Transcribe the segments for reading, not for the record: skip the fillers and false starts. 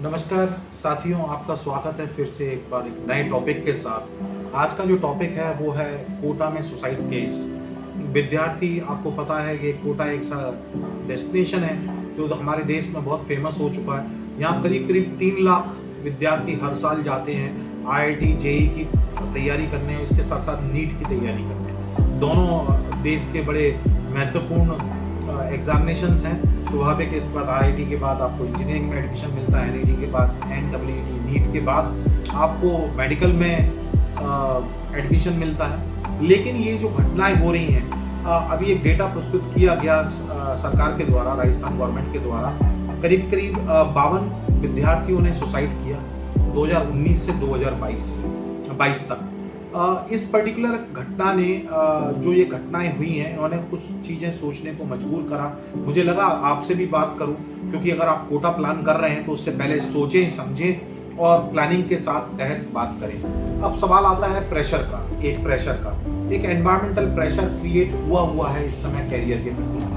नमस्कार साथियों, आपका स्वागत है फिर से एक बार एक नए टॉपिक के साथ। आज का जो टॉपिक है वो है कोटा में सुसाइड केस। विद्यार्थी, आपको पता है कि कोटा एक डेस्टिनेशन है जो हमारे देश में बहुत फेमस हो चुका है। यहाँ करीब करीब 3 लाख विद्यार्थी हर साल जाते हैं आईआईटी जेईई की तैयारी करने, इसके साथ साथ नीट की तैयारी करने। दोनों देश के बड़े महत्वपूर्ण एग्जामिनेशंस हैं। स्वाभाविक है, इसके बाद आईआईटी के बाद आपको इंजीनियरिंग में एडमिशन मिलता है, एनआईटी के बाद एनडब्ल्यूटी नीट के बाद आपको मेडिकल में एडमिशन मिलता है। लेकिन ये जो घटनाएं हो रही हैं, अभी एक डेटा प्रस्तुत किया गया सरकार के द्वारा, राजस्थान गवर्नमेंट के द्वारा, करीब करीब 52 विद्यार्थियों ने सुसाइड किया 2019 से 2022 तक। इस पर्टिकुलर घटना ने जो ये घटनाएं हुई हैं, इन्होंने कुछ चीज़ें सोचने को मजबूर करा। मुझे लगा आपसे भी बात करूं, क्योंकि अगर आप कोटा प्लान कर रहे हैं तो उससे पहले सोचें समझें और प्लानिंग के साथ तहत बात करें। अब सवाल आता है प्रेशर का, एक एनवायरमेंटल प्रेशर क्रिएट हुआ है इस समय कैरियर के प्रति।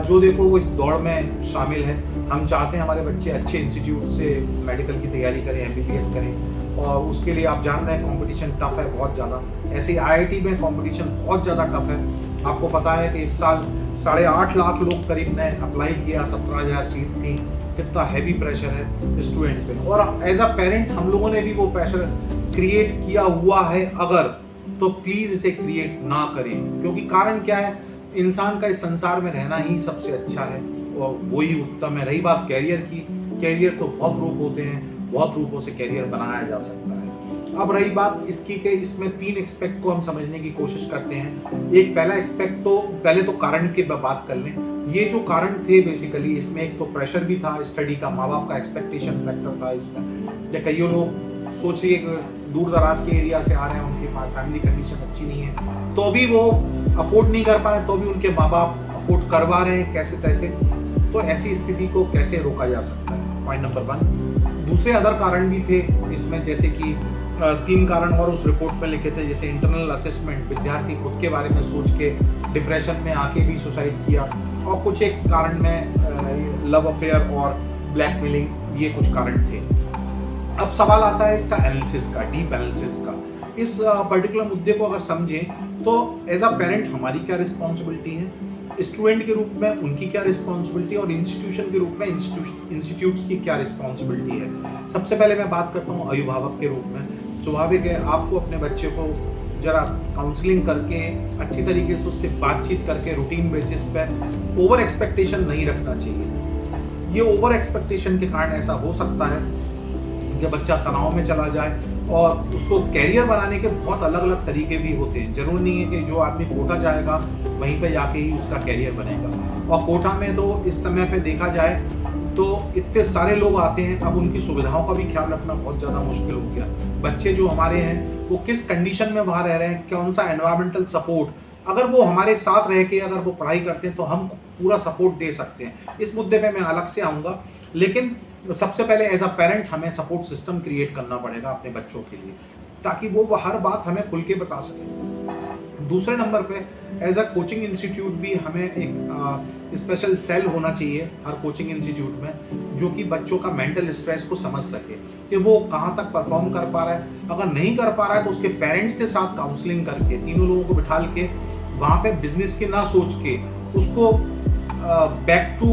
जो देखो वो इस दौड़ में शामिल है। हम चाहते हैं हमारे बच्चे अच्छे इंस्टीट्यूट से मेडिकल की तैयारी करें, एमबीबीएस करें, और उसके लिए आप जान रहे हैं कंपटीशन टफ है बहुत ज़्यादा। ऐसे आईआईटी में कंपटीशन बहुत ज़्यादा टफ है। आपको पता है कि इस साल 8.5 लाख लोग करीब ने अप्लाई किया, 17,000 सीट थी। कितना हैवी प्रेशर है स्टूडेंट पे, और एज अ पेरेंट हम लोगों ने भी वो प्रेशर क्रिएट किया हुआ है। अगर तो प्लीज इसे क्रिएट ना करें, क्योंकि कारण क्या है, इंसान का इस संसार में रहना ही सबसे अच्छा है और वही उत्तम है। रही बात कैरियर की, कैरियर तो बहुत रूप होते हैं, बहुत रूपों से कैरियर बनाया जा सकता है। अब रही बात इसकी कि इसमें 3 एक्सपेक्ट को हम समझने की कोशिश करते हैं। एक पहला एक्सपेक्ट, तो पहले तो कारण की बात कर लें। ये जो कारण थे बेसिकली, इसमें एक तो प्रेशर भी था स्टडी का, माँ बाप का एक्सपेक्टेशन फैक्टर था इसमें। जब कई लोग सोचिए दूर दराज के एरिया से आ रहे हैं, उनकी फैमिली कंडीशन अच्छी नहीं है, तो भी वो अफोर्ड नहीं कर पा रहे, तो भी उनके माँ बाप अफोर्ड करवा रहे हैं कैसे तैसे। तो ऐसी स्थिति को कैसे रोका जा सकता है, पॉइंट नंबर 1। दूसरे अदर कारण भी थे इसमें, जैसे कि 3 कारण और उस रिपोर्ट में लिखे थे, जैसे इंटरनल असेसमेंट, विद्यार्थी खुद के बारे में सोच के डिप्रेशन में आके भी सुसाइड किया, और कुछ एक कारण में लव अफेयर और ब्लैकमेलिंग, ये कुछ कारण थे। अब सवाल आता है इसका एनालिसिस का, डीप एनालिसिस का। इस पर्टिकुलर मुद्दे को अगर समझें तो एज अ पेरेंट हमारी क्या रिस्पॉन्सिबिलिटी है, स्टूडेंट के रूप में उनकी क्या रिस्पॉन्सिबिलिटी, और इंस्टीट्यूशन के रूप में इंस्टीट्यूट्स की क्या रिस्पॉन्सिबिलिटी है। सबसे पहले मैं बात करता हूँ अभिभावक के रूप में। स्वाभाविक है, आपको अपने बच्चे को जरा काउंसलिंग करके, अच्छी तरीके से उससे बातचीत करके, रूटीन बेसिस पे ओवर एक्सपेक्टेशन नहीं रखना चाहिए। ये ओवर एक्सपेक्टेशन के कारण ऐसा हो सकता है कि बच्चा तनाव में चला जाए, और उसको कैरियर बनाने के बहुत अलग अलग तरीके भी होते हैं। जरूर नहीं है कि जो आदमी कोटा जाएगा वहीं पे जाके ही उसका कैरियर बनेगा। और कोटा में तो इस समय पे देखा जाए तो इतने सारे लोग आते हैं, अब उनकी सुविधाओं का भी ख्याल रखना बहुत ज़्यादा मुश्किल हो गया। बच्चे जो हमारे हैं वो किस कंडीशन में वहाँ रह रहे हैं, कौन सा एनवायरमेंटल सपोर्ट, अगर वो हमारे साथ रह के अगर वो पढ़ाई करते हैं तो हम पूरा सपोर्ट दे सकते हैं। इस मुद्दे पे मैं अलग से आऊँगा, लेकिन सबसे पहले एज अ पेरेंट हमें सपोर्ट सिस्टम क्रिएट करना पड़ेगा अपने बच्चों के लिए, ताकि वो हर बात हमें खुल के बता सकें। दूसरे नंबर पे एज अ कोचिंग इंस्टीट्यूट भी हमें एक स्पेशल सेल होना चाहिए हर कोचिंग इंस्टीट्यूट में, जो कि बच्चों का मेंटल स्ट्रेस को समझ सके कि वो कहाँ तक परफॉर्म कर पा रहा है। अगर नहीं कर पा रहा है तो उसके पेरेंट्स के साथ काउंसलिंग करके, तीनों लोगों को बिठाल के वहाँ पे बिजनेस के ना सोच के उसको बैक टू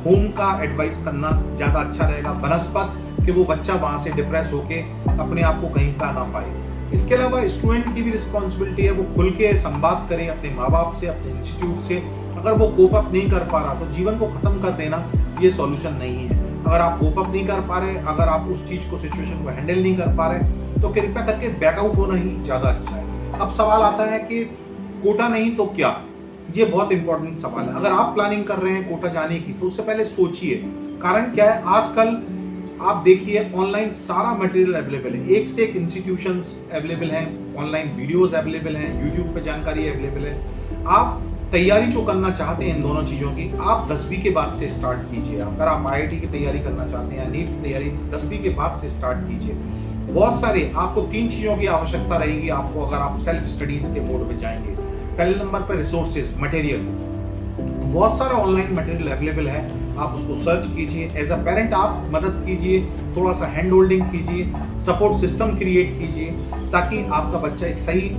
होम का एडवाइस करना ज़्यादा अच्छा रहेगा, बनस्पत कि वो बच्चा वहाँ से डिप्रेस होके अपने आप को कहीं का ना पाए। इसके अलावा स्टूडेंट की भी रिस्पॉन्सिबिलिटी है, वो खुल के संवाद करे अपने माँ बाप से, अपने इंस्टीट्यूट से। अगर वो कोप अप नहीं कर पा रहा तो जीवन को खत्म कर देना ये सॉल्यूशन नहीं है। अगर आप कोप अप नहीं कर पा रहे, अगर आप उस चीज़ को, सिचुएशन को हैंडल नहीं कर पा रहे, तो कृपया करके बैकआउट होना ही ज़्यादा अच्छा है। अब सवाल आता है कि कोटा नहीं तो क्या, ये बहुत इंपॉर्टेंट सवाल है। अगर आप प्लानिंग कर रहे हैं कोटा जाने की तो उससे पहले सोचिए कारण क्या है। आजकल आप देखिए ऑनलाइन सारा मटेरियल अवेलेबल है, एक से एक इंस्टीट्यूशंस अवेलेबल हैं, ऑनलाइन वीडियोस अवेलेबल हैं, यूट्यूब पे जानकारी अवेलेबल है। आप तैयारी जो करना चाहते हैं इन दोनों चीज़ों की, आप 10वीं के बाद से स्टार्ट कीजिए। अगर आप आईआईटी की तैयारी करना चाहते हैं, नीट की तैयारी 10वीं के बाद से स्टार्ट कीजिए। बहुत सारे आपको 3 चीज़ों की आवश्यकता रहेगी आपको, अगर आप सेल्फ स्टडीज के मोड में जाएंगे। पहले नंबर पर रिसोर्सेज, मटेरियल। बहुत सारा ऑनलाइन मटेरियल अवेलेबल है, आप उसको सर्च कीजिए। एज अ पेरेंट आप मदद कीजिए, थोड़ा सा हैंड होल्डिंग कीजिए, सपोर्ट सिस्टम क्रिएट कीजिए, ताकि आपका बच्चा एक सही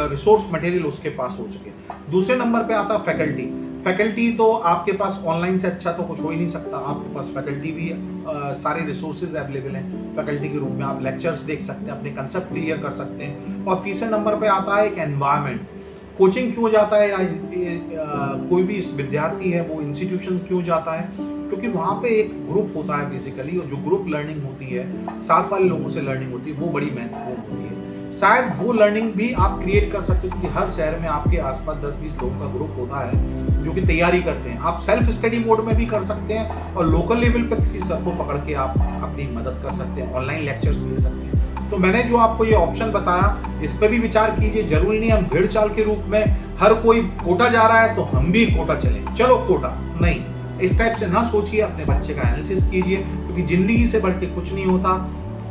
रिसोर्स मटेरियल उसके पास हो सके। दूसरे नंबर पे आता है फैकल्टी। फैकल्टी तो आपके पास ऑनलाइन से अच्छा तो कुछ हो ही नहीं सकता, आपके पास फैकल्टी भी सारे रिसोर्सेज अवेलेबल हैं। फैकल्टी के रूप में आप लेक्चर्स देख सकते हैं, अपने कंसेप्ट क्लियर कर सकते हैं। और तीसरे नंबर पे आता है एक एनवायरनमेंट। कोचिंग क्यों जाता है या कोई भी विद्यार्थी है वो इंस्टीट्यूशन क्यों जाता है? क्योंकि वहाँ पे एक ग्रुप होता है बेसिकली, और जो ग्रुप लर्निंग होती है, साथ वाले लोगों से लर्निंग होती है, वो बड़ी महत्वपूर्ण होती है। शायद वो लर्निंग भी आप क्रिएट कर सकते हो, क्योंकि हर शहर में आपके आसपास 10-20 लोगों का ग्रुप होता है जो कि तैयारी करते हैं। आप सेल्फ स्टडी मोड में भी कर सकते हैं, और लोकल लेवल पर किसी सर को पकड़ के आप अपनी मदद कर सकते हैं, ऑनलाइन लेक्चर्स ले सकते हैं। तो मैंने जो आपको ये ऑप्शन बताया, इस पर भी विचार कीजिए। जरूरी नहीं हम भेड़ चाल के रूप में हर कोई कोटा जा रहा है तो हम भी कोटा चलें, चलो कोटा नहीं, इस टाइप से ना सोचिए। अपने बच्चे का एनालिसिस कीजिए, क्योंकि जिंदगी से बढ़ के कुछ नहीं होता,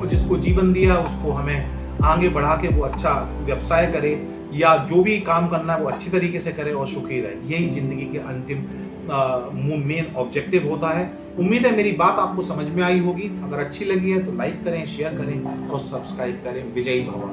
और जिसको जीवन दिया उसको हमें आगे बढ़ा के वो अच्छा व्यवसाय करे, या जो भी काम करना है वो अच्छी तरीके से करे और सुखी रहे। यही जिंदगी के अंतिम मेन ऑब्जेक्टिव होता है। उम्मीद है मेरी बात आपको समझ में आई होगी। अगर अच्छी लगी है तो लाइक करें, शेयर करें और सब्सक्राइब करें। विजयी भव।